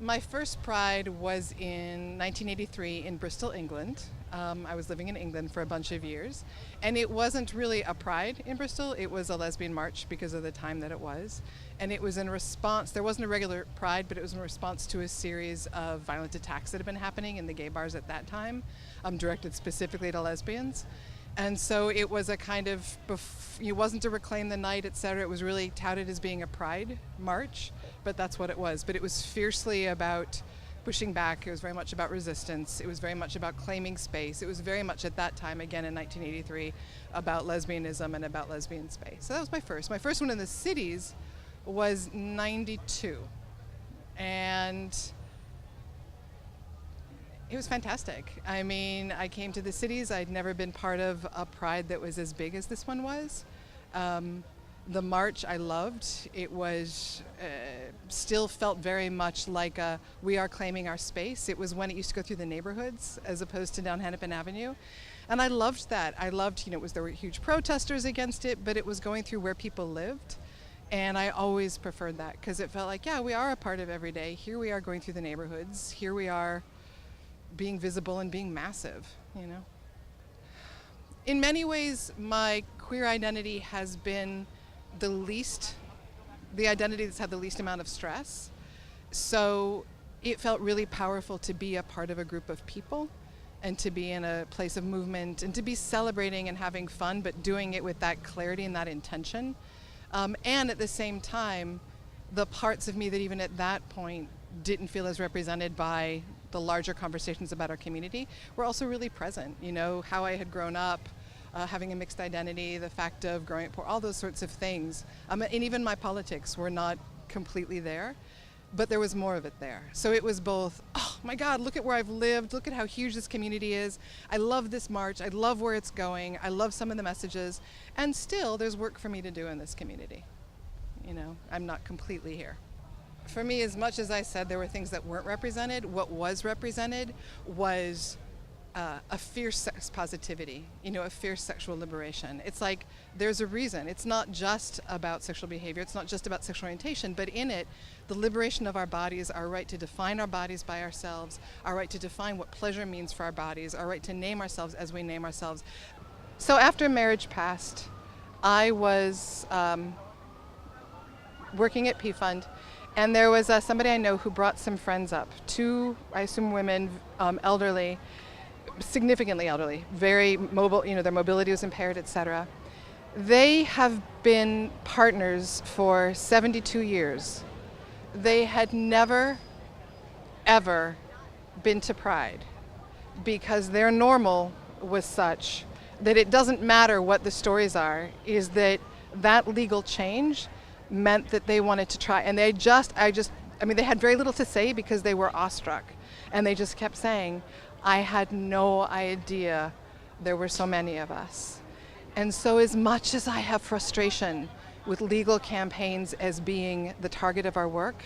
My first Pride was in 1983 in Bristol, England. I was living in England for a bunch of years, and it wasn't really a Pride in Bristol, it was a lesbian march because of the time that it was. And it was in response, there wasn't a regular Pride, but it was in response to a series of violent attacks that had been happening in the gay bars at that time, directed specifically to lesbians. And so it was a kind of, it wasn't to reclaim the night, et cetera. It was really touted as being a pride march, but that's what it was. But it was fiercely about pushing back. It was very much about resistance. It was very much about claiming space. It was very much at that time, again in 1983, about lesbianism and about lesbian space. So that was my first. My first one in the cities was 92. And it was fantastic. I mean, I came to the cities. I'd never been part of a Pride that was as big as this one was. The march I loved. It was still felt very much like we are claiming our space. It was when it used to go through the neighborhoods as opposed to down Hennepin Avenue. And I loved that. I loved, there were huge protesters against it, but it was going through where people lived. And I always preferred that because it felt like, yeah, we are a part of every day. Here we are going through the neighborhoods. Here we are being visible and being massive, In many ways, my queer identity has been the identity that's had the least amount of stress. So it felt really powerful to be a part of a group of people and to be in a place of movement and to be celebrating and having fun, but doing it with that clarity and that intention. And at the same time, the parts of me that even at that point didn't feel as represented by the larger conversations about our community were also really present. How I had grown up, having a mixed identity, the fact of growing up poor, all those sorts of things. And even my politics were not completely there, but there was more of it there. So it was both, oh my God, look at where I've lived, look at how huge this community is. I love this march, I love where it's going, I love some of the messages, and still there's work for me to do in this community. I'm not completely here. For me, as much as I said there were things that weren't represented, what was represented was a fierce sex positivity, a fierce sexual liberation. It's like there's a reason. It's not just about sexual behavior. It's not just about sexual orientation, but in it, the liberation of our bodies, our right to define our bodies by ourselves, our right to define what pleasure means for our bodies, our right to name ourselves as we name ourselves. So after marriage passed, I was working at PFund, and there was somebody I know who brought some friends up, two, I assume women, elderly, significantly elderly, very mobile, their mobility was impaired, etc. They have been partners for 72 years. They had never, ever been to Pride because their normal was such that it doesn't matter what the stories are, is that legal change meant that they wanted to try. And they they had very little to say because they were awestruck. And they just kept saying, I had no idea there were so many of us. And so as much as I have frustration with legal campaigns as being the target of our work,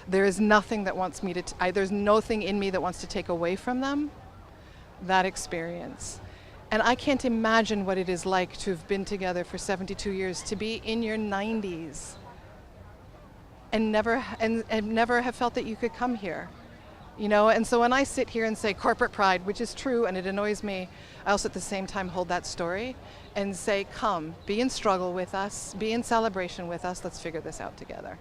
there is nothing that wants me to, there's nothing in me that wants to take away from them that experience. And I can't imagine what it is like to have been together for 72 years, to be in your 90s and never have felt that you could come here. And so when I sit here and say corporate pride, which is true and it annoys me, I also at the same time hold that story and say, come, be in struggle with us, be in celebration with us, let's figure this out together.